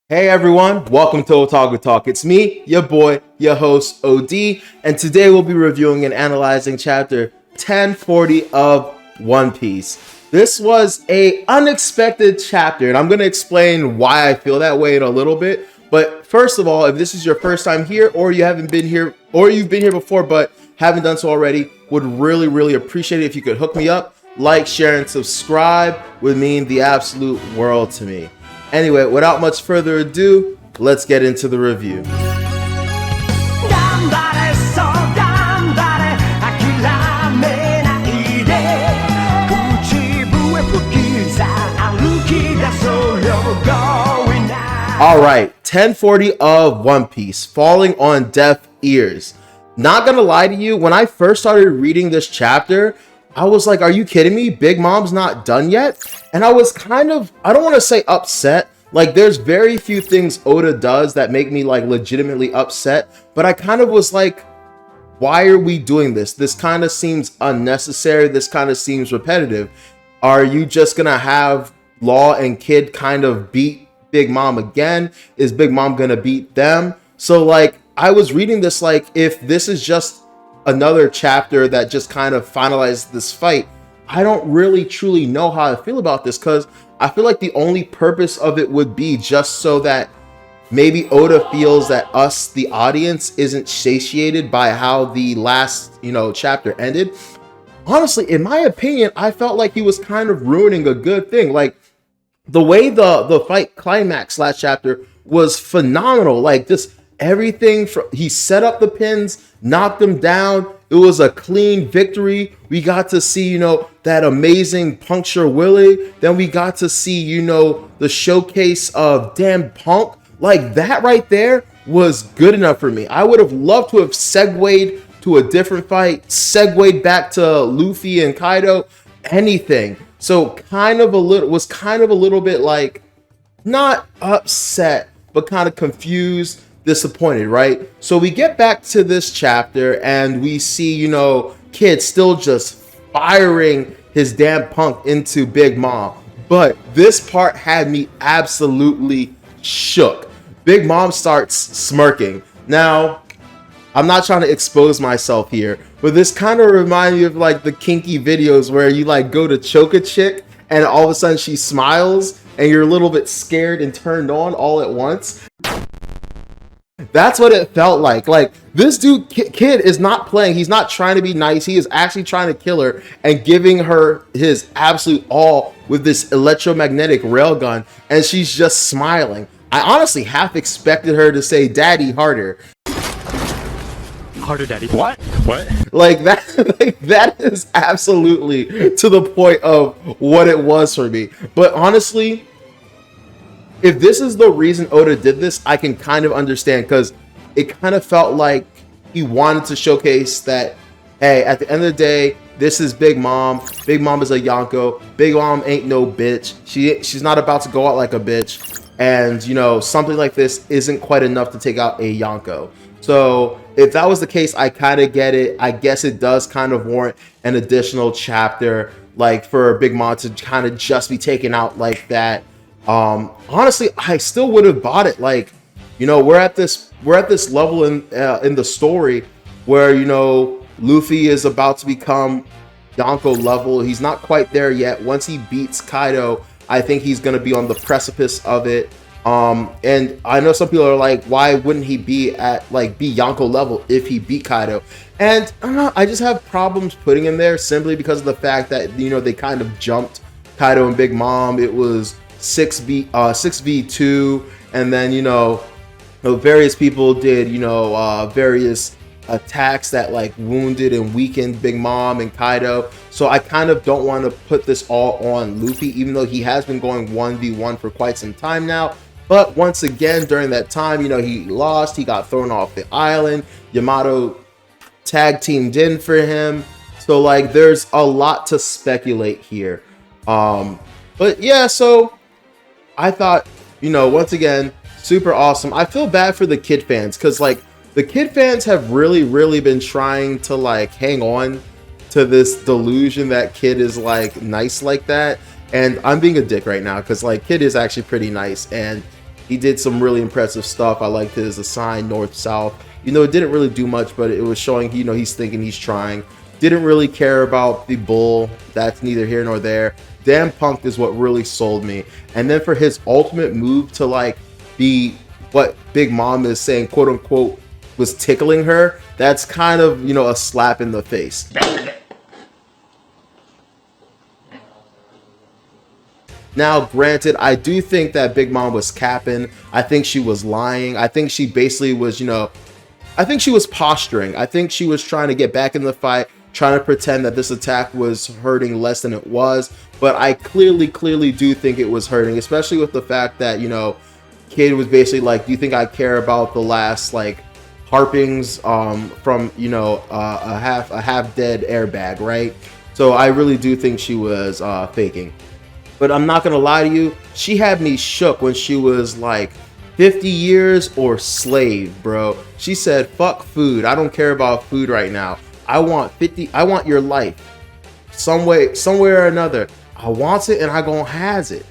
Hey everyone, welcome to Otaku Talk. It's me, your boy, your host, OD, and today we'll be reviewing and analyzing chapter 1040 of One Piece. This was a unexpected chapter, and I'm going to explain why I feel that way in a little bit. But first of all, if this is your first time here, or you haven't been here, or you've been here before but haven't done so already, would really appreciate it if you could hook me up, like, share, and subscribe. Would mean the absolute world to me. Anyway, without much further ado, let's get into the review. Alright, 1040 of One Piece, falling on deaf ears. Not gonna lie to you, when I first started reading this chapter, I was like, are you kidding me? Big Mom's not done yet? And I was kind of, I don't want to say upset. Like, there's very few things Oda does that make me like legitimately upset. But I kind of was like, why are we doing this? This kind of seems unnecessary. This kind of seems repetitive. Are you just going to have Law and Kid kind of beat Big Mom again? Is Big Mom going to beat them? So like, I was reading this like, if this is just another chapter that just kind of finalized this fight, I don't really truly know how I feel about this, because I feel like the only purpose of it would be just so that maybe Oda feels that us, the audience, isn't satiated by how the last, chapter ended. Honestly, in my opinion, I felt like he was kind of ruining a good thing. Like, the way the fight climax last chapter was phenomenal. Like, just everything he set up the pins, knocked them down. It was a clean victory. We got to see, that amazing Puncture Willie. Then we got to see, the showcase of damn Punk. Like, that right there was good enough for me. I would have loved to have segued to a different fight, segued back to Luffy and Kaido, anything. So kind of a little bit like, not upset, but kind of confused, disappointed, right? So we get back to this chapter and we see, Kid still just firing his damn punk into Big Mom. But this part had me absolutely shook. Big Mom starts smirking. Now, I'm not trying to expose myself here, but this kind of reminds me of like the kinky videos where you like go to choke a chick and all of a sudden she smiles and you're a little bit scared and turned on all at once. That's what it felt like. Like, this dude, Kid, is not playing. He's not trying to be nice. He is actually trying to kill her and giving her his absolute all with this electromagnetic railgun, and she's just smiling. I honestly half expected her to say, "Daddy, harder." Harder, Daddy. What? Like that, that is absolutely to the point of what it was for me. But honestly, if this is the reason Oda did this, I can kind of understand, because it kind of felt like he wanted to showcase that, hey, at the end of the day, this is Big Mom. Big Mom is a Yonko. Big Mom ain't no bitch. She's not about to go out like a bitch. And, something like this isn't quite enough to take out a Yonko. So if that was the case, I kind of get it. I guess it does kind of warrant an additional chapter, like for Big Mom to kind of just be taken out like that. Honestly, I still would have bought it. Like, we're at this level in the story where, Luffy is about to become Yonko level. He's not quite there yet. Once he beats Kaido, I think he's going to be on the precipice of it. And I know some people are like, why wouldn't he be Yonko level if he beat Kaido? And I just have problems putting him there simply because of the fact that, they kind of jumped Kaido and Big Mom. It was 6v2, and then various people did various attacks that like wounded and weakened Big Mom and Kaido. So I kind of don't want to put this all on Luffy, even though he has been going 1v1 for quite some time now. But once again, during that time, he lost. He got thrown off the island. Yamato tag teamed in for him. So like, there's a lot to speculate here. But yeah, so I thought, once again, super awesome. I feel bad for the Kid fans, because like the Kid fans have really been trying to like hang on to this delusion that Kid is like nice like that. And I'm being a dick right now, because like Kid is actually pretty nice, and He did some really impressive stuff. I liked his assign north south. You know, it didn't really do much, but it was showing, you know, he's thinking, he's trying. Didn't really care about the bull. That's neither here nor there. Damn Punked is what really sold me. And then for his ultimate move to like be what Big Mom is saying, quote unquote, was tickling her, that's kind of, you know, a slap in the face. Now, granted, I do think that Big Mom was capping. I think she was lying. I think she basically was, you know, I think she was posturing. I think she was trying to get back in the fight, trying to pretend that this attack was hurting less than it was. But I clearly do think it was hurting, especially with the fact that, you know, Kid was basically like, do you think I care about the last, like, harpings from, you know, a half dead airbag, right? So I really do think she was faking. But I'm not gonna lie to you, she had me shook when she was like 50 years or slave, bro. She said, fuck food. I don't care about food right now. I want your life. Some way, somewhere or another. I want it and I gon' has it.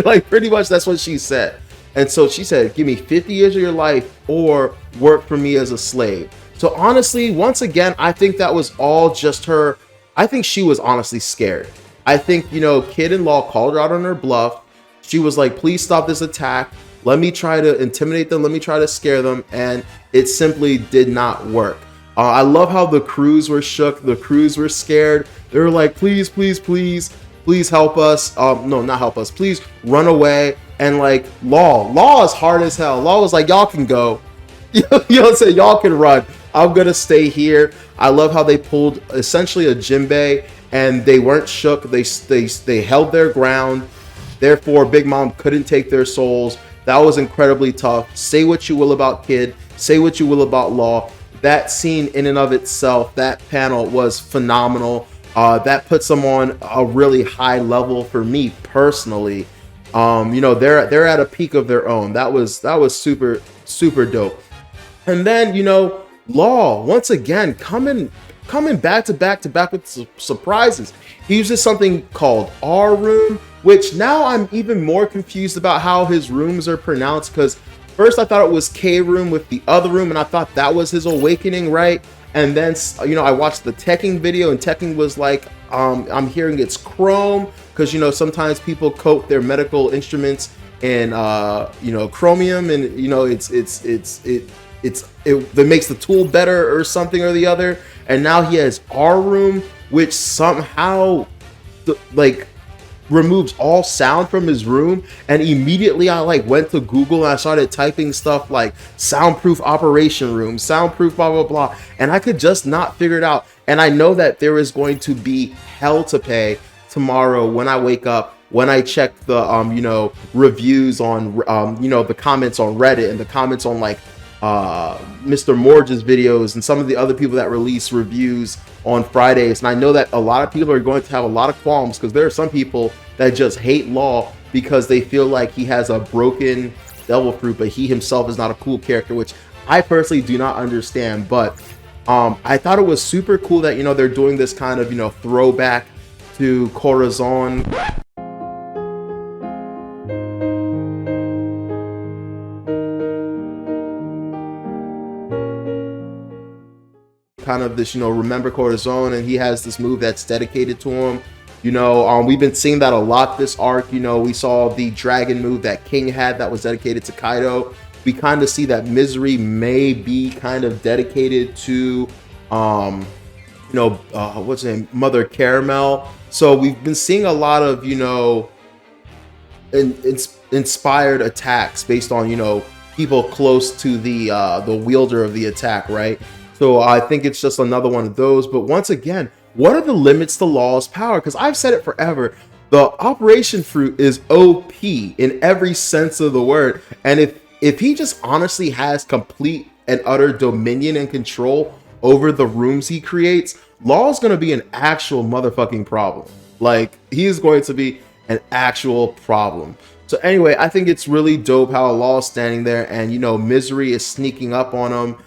Like, pretty much that's what she said. And so she said, give me 50 years of your life or work for me as a slave. So honestly, once again, I think that was all just her. I think she was honestly scared. I think, you know, Kid and Law called her out on her bluff. She was like, please stop this attack. Let me try to intimidate them. Let me try to scare them. And it simply did not work. I love how the crews were shook. The crews were scared. They were like, please, please, please, please help us. No, not help us. Please run away. And like Law is hard as hell. Law was like, y'all can go. You know what I'm saying? Y'all can run. I'm going to stay here. I love how they pulled essentially a Jinbei and they weren't shook. They held their ground. Therefore, Big Mom couldn't take their souls. That was incredibly tough. Say what you will about Kid. Say what you will about Law. That scene in and of itself, that panel was phenomenal. That puts them on a really high level for me personally. You know, they're at a peak of their own. That was super dope. And then, you know, Law once again coming back to back with surprises. He uses something called R Room, which now I'm even more confused about how his rooms are pronounced, because first I thought it was K Room with the other room, and I thought that was his awakening, right? And then, you know, I watched the Tekking video, and Tekking was like, I'm hearing it's Chrome, because, you know, sometimes people coat their medical instruments in, you know, chromium, and, you know, it makes the tool better or something or the other. And now he has R Room, which somehow like removes all sound from his room. And immediately I like went to Google and I started typing stuff like soundproof operation room, soundproof blah blah blah, and I could just not figure it out. And I know that there is going to be hell to pay tomorrow when I wake up, when I check the you know, reviews on you know, the comments on Reddit and the comments on like Mr. Morge's videos and some of the other people that release reviews on Fridays. And I know that a lot of people are going to have a lot of qualms, because there are some people that just hate Law because they feel like he has a broken devil fruit, but he himself is not a cool character, which I personally do not understand. But I thought it was super cool that, you know, they're doing this kind of, you know, throwback to Corazon. Kind of this, you know, remember Corazon, and he has this move that's dedicated to him. You know, we've been seeing that a lot this arc. You know, we saw the dragon move that King had that was dedicated to Kaido. We kind of see that Misery may be kind of dedicated to, you know, what's her name, Mother Caramel. So we've been seeing a lot of, you know, inspired attacks based on, you know, people close to the wielder of the attack, right? So I think it's just another one of those. But once again, what are the limits to Law's power? Because I've said it forever. The Operation Fruit is OP in every sense of the word. And if he just honestly has complete and utter dominion and control over the rooms he creates, Law's going to be an actual motherfucking problem. Like, he is going to be an actual problem. So anyway, I think it's really dope how Law's standing there and, you know, Misery is sneaking up on him.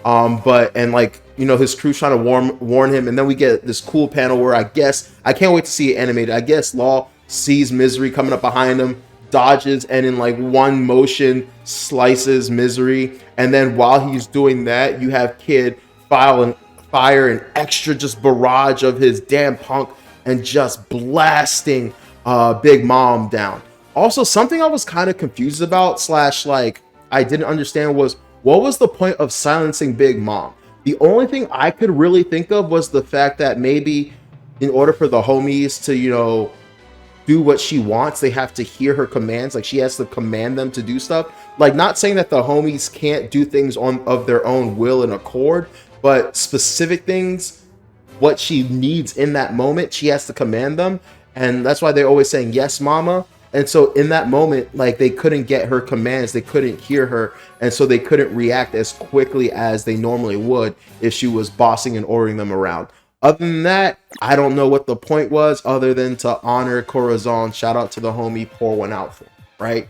And like, you know, his crew's trying to warn him, and then we get this cool panel where I can't wait to see it animated. I guess Law sees Misery coming up behind him, dodges and in like one motion slices Misery. And then while he's doing that, you have Kid fire an extra just barrage of his damn punk and just blasting Big Mom down. Also, something I was kind of confused about slash like I didn't understand was, what was the point of silencing Big Mom? The only thing I could really think of was the fact that maybe in order for the homies to, you know, do what she wants, they have to hear her commands. Like she has to command them to do stuff. Like, not saying that the homies can't do things of their own will and accord, but specific things, what she needs in that moment, she has to command them. And that's why they're always saying, yes, mama. And so in that moment, like, they couldn't get her commands, they couldn't hear her, and so they couldn't react as quickly as they normally would if she was bossing and ordering them around. Other than that, I don't know what the point was other than to honor Corazon. Shout out to the homie, pour one out for him, right?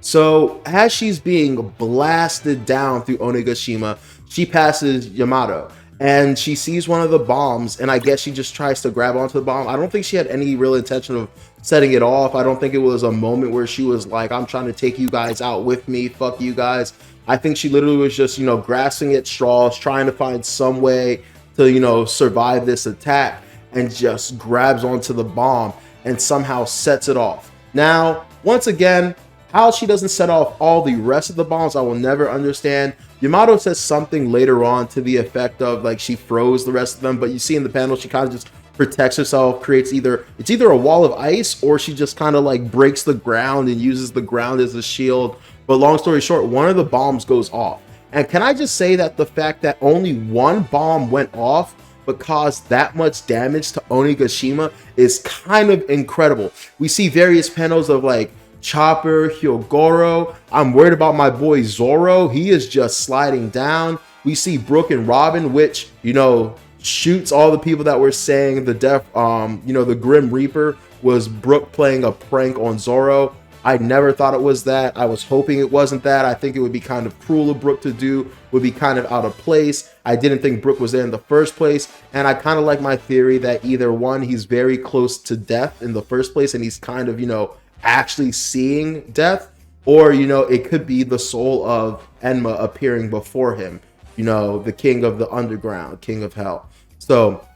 So as she's being blasted down through Onigashima, she passes Yamato and she sees one of the bombs, and I guess she just tries to grab onto the bomb. I don't think she had any real intention of setting it off. I don't think it was a moment where she was like, I'm trying to take you guys out with me, fuck you guys. I think she literally was just, you know, grasping at straws, trying to find some way to, you know, survive this attack, and just grabs onto the bomb and somehow sets it off. Now, once again, how she doesn't set off all the rest of the bombs, I will never understand. Yamato says something later on to the effect of like she froze the rest of them, but you see in the panel she kind of just protects herself, creates either a wall of ice, or she just kind of like breaks the ground and uses the ground as a shield. But long story short, one of the bombs goes off. And can I just say that the fact that only one bomb went off but caused that much damage to Onigashima is kind of incredible. We see various panels of like Chopper, Hyogoro. I'm worried about my boy Zoro. He is just sliding down. We see Brook and Robin, which, you know, shoots all the people that were saying the the Grim Reaper was Brook playing a prank on Zoro. I never thought it was that. I was hoping it wasn't that. I think it would be kind of cruel of Brook to do, would be kind of out of place. I didn't think Brook was there in the first place. And I kind of like my theory that either one, he's very close to death in the first place and he's kind of, you know, actually seeing death, or, you know, it could be the soul of Enma appearing before him, you know, the king of the underground, king of hell. So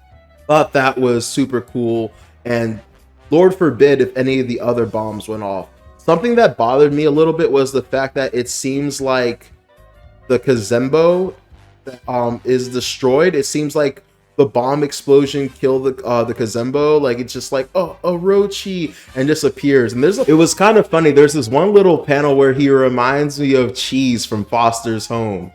thought that was super cool, and Lord forbid if any of the other bombs went off. Something that bothered me a little bit was the fact that it seems like the Kazembo is destroyed. It seems like the bomb explosion killed the Kazembo. Like, it's just like, oh, Orochi, and disappears. And it was kind of funny. There's this one little panel where he reminds me of Cheese from Foster's Home.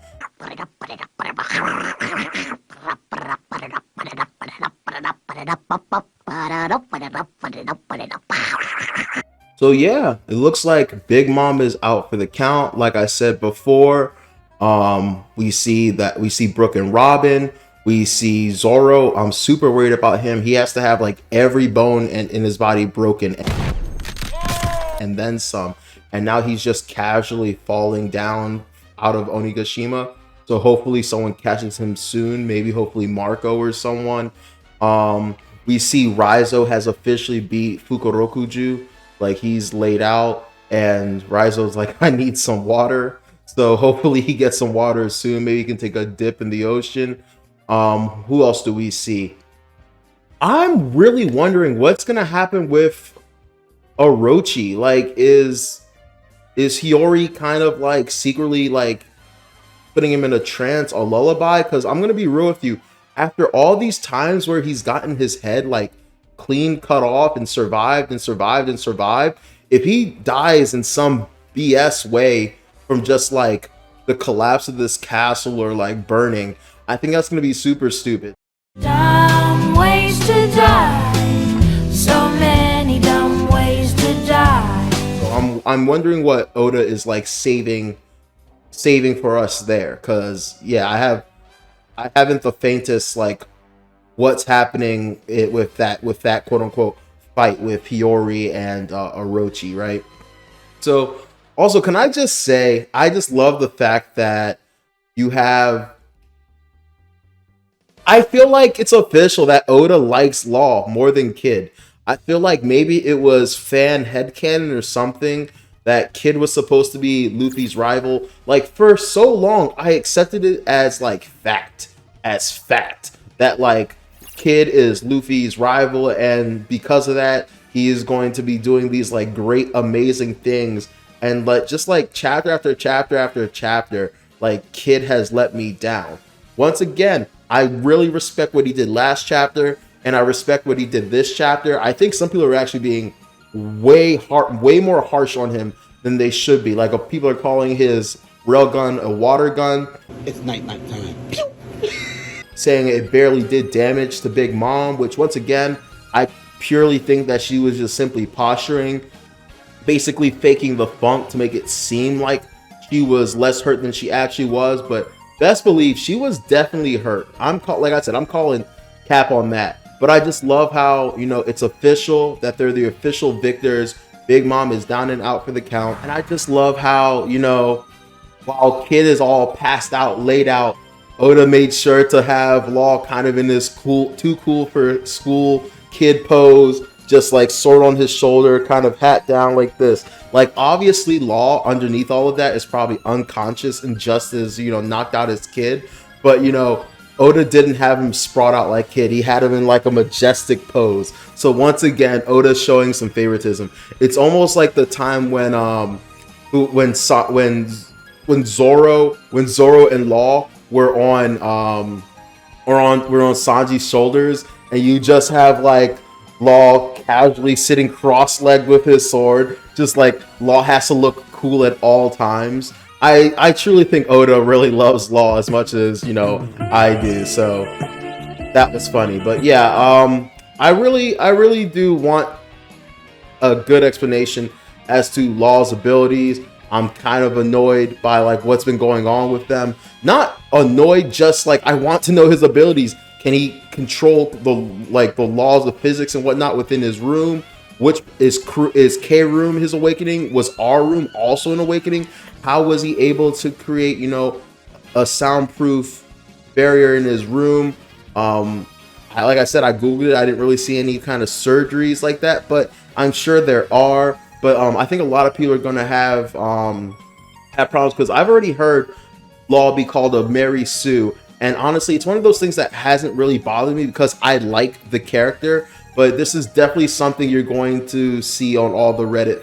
So yeah, it looks like Big Mom is out for the count. Like I said before, we see Brook and Robin. We see Zoro. I'm super worried about him. He has to have like every bone in his body broken and then some. And now he's just casually falling down out of Onigashima. So hopefully someone catches him soon. Maybe hopefully Marco or someone. We see Raizo has officially beat Fukurokuju. Like, he's laid out and Raizo's like, I need some water. So hopefully he gets some water soon. Maybe he can take a dip in the ocean. Who else do we see? I'm really wondering what's gonna happen with Orochi. Like, is Hiyori kind of like secretly like putting him in a trance, a lullaby? Because I'm gonna be real with you, after all these times where he's gotten his head like clean cut off and survived and survived and survived, if he dies in some BS way from just like the collapse of this castle or like burning, I think that's gonna be super stupid. Dumb ways to die. So many dumb ways to die. So I'm wondering what Oda is like saving for us there, because yeah, I haven't the faintest like what's happening with that quote unquote fight with Hiyori and Orochi, right? So also, can I just say, I just love the fact that you have I feel like it's official that Oda likes Law more than Kid. I feel like maybe it was fan headcanon or something that Kid was supposed to be Luffy's rival. Like for so long, I accepted it as like fact that like Kid is Luffy's rival, and because of that, he is going to be doing these like great, amazing things. And like just like chapter after chapter after chapter, like Kid has let me down. Once again, I really respect what he did last chapter, and I respect what he did this chapter. I think some people are actually being way more harsh on him than they should be. Like people are calling his railgun a water gun. It's night time. Saying it barely did damage to Big Mom, which once again, I purely think that she was just simply posturing, basically faking the funk to make it seem like she was less hurt than she actually was. But best believe she was definitely hurt. Like I said, I'm calling cap on that. But I just love how, you know, it's official that they're the official victors. Big Mom is down and out for the count. And I just love how, you know, while Kid is all passed out, laid out, Oda made sure to have Law kind of in this too cool for school kid pose, just like sword on his shoulder, kind of hat down like this. Like obviously Law underneath all of that is probably unconscious and just as, you know, knocked out as Kid. But, you know, Oda didn't have him sprawled out like Kid. He had him in like a majestic pose. So once again, Oda's showing some favoritism. It's almost like the time when Zoro and Law were on Sanji's shoulders, and you just have like Law casually sitting cross-legged with his sword, just like Law has to look cool at all times. I truly think Oda really loves Law as much as, you know, I do. So that was funny. But yeah, I really do want a good explanation as to Law's abilities. I'm kind of annoyed by like what's been going on with them. Not annoyed, just like I want to know his abilities. Can he control the laws of physics and whatnot within his room? Which is K room his awakening? Was R room also an awakening? How was he able to create, you know, a soundproof barrier in his room? Like I said, I googled it. I didn't really see any kind of surgeries like that, but I'm sure there are. But I think a lot of people are going to have problems because I've already heard Law be called a Mary Sue. And honestly, it's one of those things that hasn't really bothered me because I like the character. But this is definitely something you're going to see on all the Reddit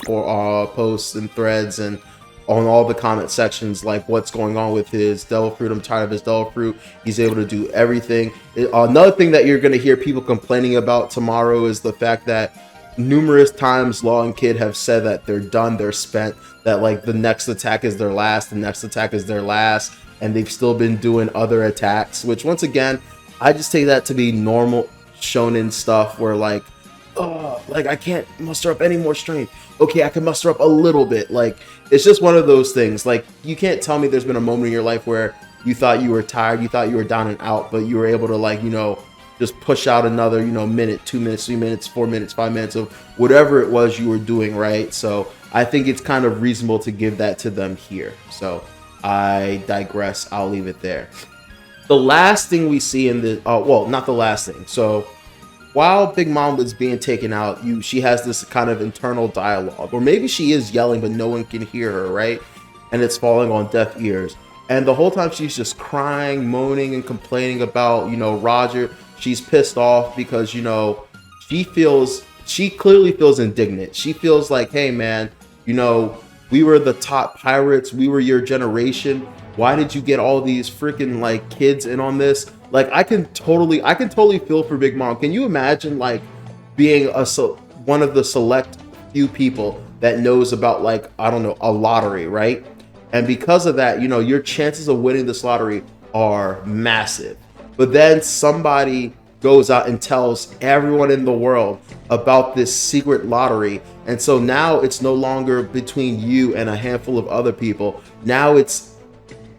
posts and threads and on all the comment sections, like what's going on with his Devil Fruit. I'm tired of his Devil Fruit. He's able to do everything. Another thing that you're going to hear people complaining about tomorrow is the fact that numerous times Law and Kid have said that they're done, they're spent, that like the next attack is their last, the next attack is their last, and they've still been doing other attacks, which once again, I just take that to be normal shonen stuff where like, oh, like I can't muster up any more strength. Okay, I can muster up a little bit. Like, it's just one of those things. Like, you can't tell me there's been a moment in your life where you thought you were tired, you thought you were down and out, but you were able to like, you know, just push out another, you know, minute, 2 minutes, 3 minutes, 4 minutes, 5 minutes of whatever it was you were doing, right? So I think it's kind of reasonable to give that to them here. So I digress. I'll leave it there. The last thing we see in the, well, not the last thing. So while Big Mom was being taken out, she has this kind of internal dialogue, or maybe she is yelling, but no one can hear her, right? And it's falling on deaf ears. And the whole time she's just crying, moaning, and complaining about, you know, Roger. She's pissed off because, you know, she clearly feels indignant. She feels like, hey man, you know, we were the top pirates. We were your generation. Why did you get all these freaking like kids in on this? Like, I can totally feel for Big Mom. Can you imagine like being one of the select few people that knows about like, I don't know, a lottery, right? And because of that, you know, your chances of winning this lottery are massive. But then somebody goes out and tells everyone in the world about this secret lottery. And so now it's no longer between you and a handful of other people. Now it's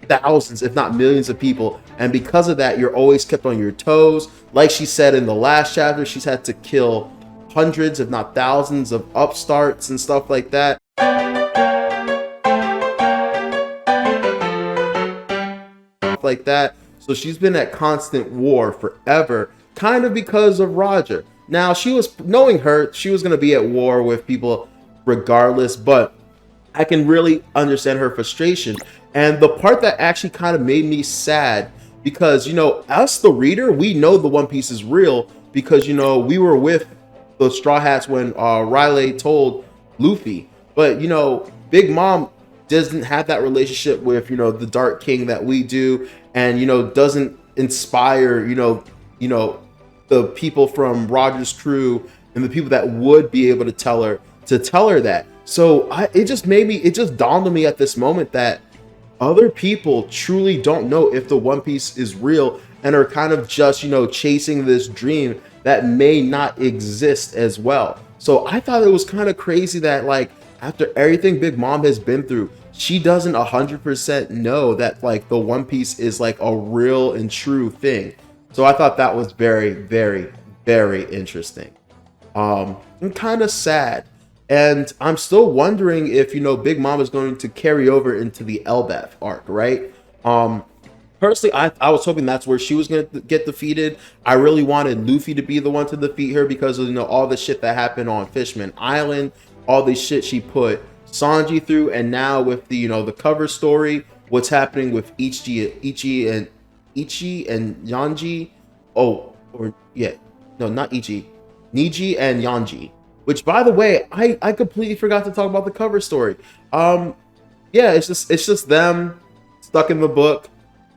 thousands, if not millions of people. And because of that, you're always kept on your toes. Like she said in the last chapter, she's had to kill hundreds, if not thousands of upstarts and stuff like that. Like that. So she's been at constant war forever, kind of because of Roger. Now, she was, knowing her, she was going to be at war with people regardless, but I can really understand her frustration. And the part that actually kind of made me sad, because, you know, us, the reader, we know the One Piece is real because, you know, we were with the Straw Hats when Riley told Luffy. But, you know, Big Mom doesn't have that relationship with, you know, the Dark King that we do, and, you know, doesn't inspire, you know, the people from Roger's crew and the people that would be able to tell her that. So it just dawned on me at this moment that other people truly don't know if the One Piece is real and are kind of just, you know, chasing this dream that may not exist as well. So I thought it was kind of crazy that, like, after everything Big Mom has been through, she doesn't 100% know that, like, the One Piece is like a real and true thing. So I thought that was very, very, very interesting. And kind of sad. And I'm still wondering if, you know, Big Mom is going to carry over into the Elbaf arc, right? Personally, I was hoping that's where she was going to get defeated. I really wanted Luffy to be the one to defeat her because of, you know, all the shit that happened on Fishman Island, all the shit she put Sanji through, and now with the, you know, the cover story, what's happening with Ichi and Yanji. Oh, or yeah, no, not Ichi, Niji and Yanji. Which, by the way, I completely forgot to talk about the cover story. Yeah, it's just them stuck in the book,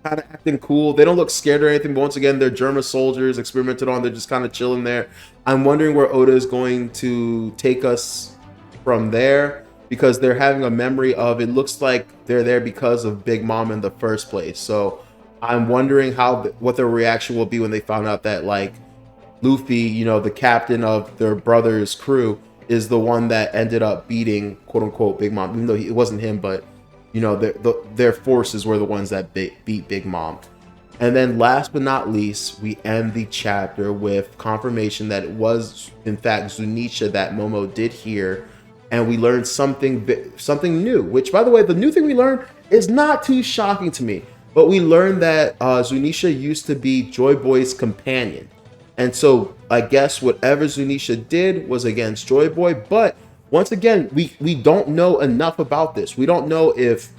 kind of acting cool. They don't look scared or anything, but once again, they're German soldiers experimented on. They're just kind of chilling there. I'm wondering where Oda is going to take us from there, because they're having a memory of, it looks like they're there because of Big Mom in the first place. So I'm wondering what their reaction will be when they found out that, like, Luffy, you know, the captain of their brother's crew, is the one that ended up beating, quote unquote, Big Mom, even though it wasn't him, but, you know, their forces were the ones that beat Big Mom. And then last but not least, we end the chapter with confirmation that it was, in fact, Zunisha that Momo did hear. And we learned something new, which, by the way, the new thing we learned is not too shocking to me. But we learned that Zunisha used to be Joy Boy's companion. And so I guess whatever Zunisha did was against Joy Boy. But once again, we don't know enough about this. We don't know if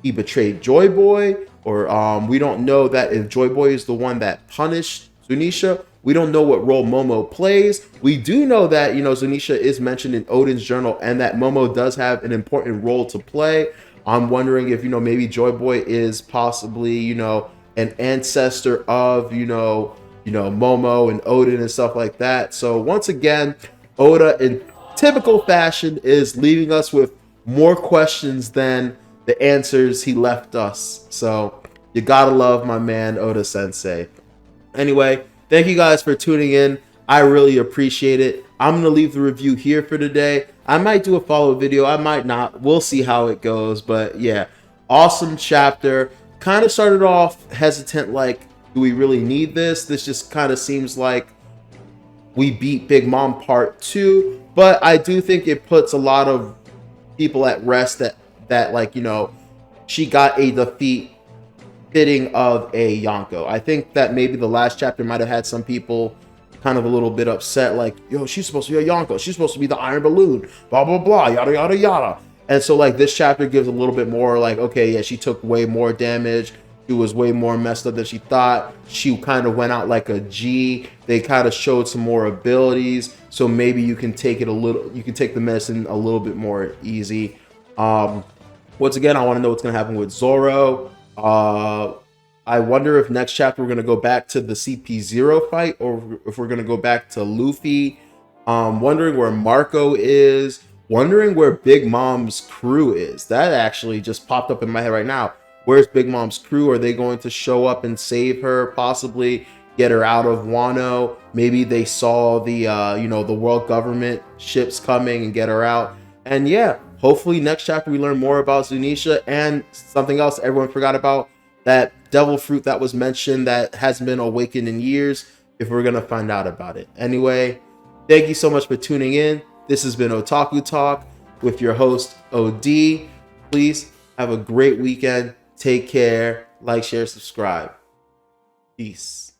he betrayed Joy Boy, or we don't know that if Joy Boy is the one that punished Zunisha. We don't know what role Momo plays. We do know that, you know, Zunisha is mentioned in Oden's journal, and that Momo does have an important role to play. I'm wondering if, you know, maybe Joy Boy is possibly, you know, an ancestor of, you know, Momo and Oden and stuff like that. So once again, Oda, in typical fashion, is leaving us with more questions than the answers he left us. So you gotta love my man Oda Sensei. Anyway, thank you guys for tuning in. I really appreciate it. I'm gonna leave the review here for today. I might do a follow-up video, I might not. We'll see how it goes. But yeah, awesome chapter. Kind of started off hesitant, like, do we really need this? This just kind of seems like we beat Big Mom part 2. But I do think it puts a lot of people at rest that like, you know, she got a defeat fitting of a Yonko. I think that maybe the last chapter might have had some people kind of a little bit upset, like, yo, she's supposed to be a Yonko, she's supposed to be the Iron Balloon, blah blah blah, yada yada yada. And so, like, this chapter gives a little bit more, like, okay, yeah, she took way more damage, she was way more messed up than she thought, she kind of went out like a G, they kind of showed some more abilities, so maybe you can take the medicine a little bit more easy. Once again, I want to know what's going to happen with Zoro. I wonder if next chapter we're going to go back to the CP0 fight, or if we're going to go back to Luffy. Wondering where Marco is. Wondering where Big Mom's crew is. That actually just popped up in my head right now. Where's Big Mom's crew? Are they going to show up and save her? Possibly get her out of Wano? Maybe they saw the the world government ships coming and get her out. And yeah, hopefully next chapter we learn more about Zunisha, and something else everyone forgot about, that devil fruit that was mentioned that hasn't been awakened in years, if we're going to find out about it. Anyway, thank you so much for tuning in. This has been Otaku Talk with your host, OD. Please have a great weekend. Take care. Like, share, subscribe. Peace.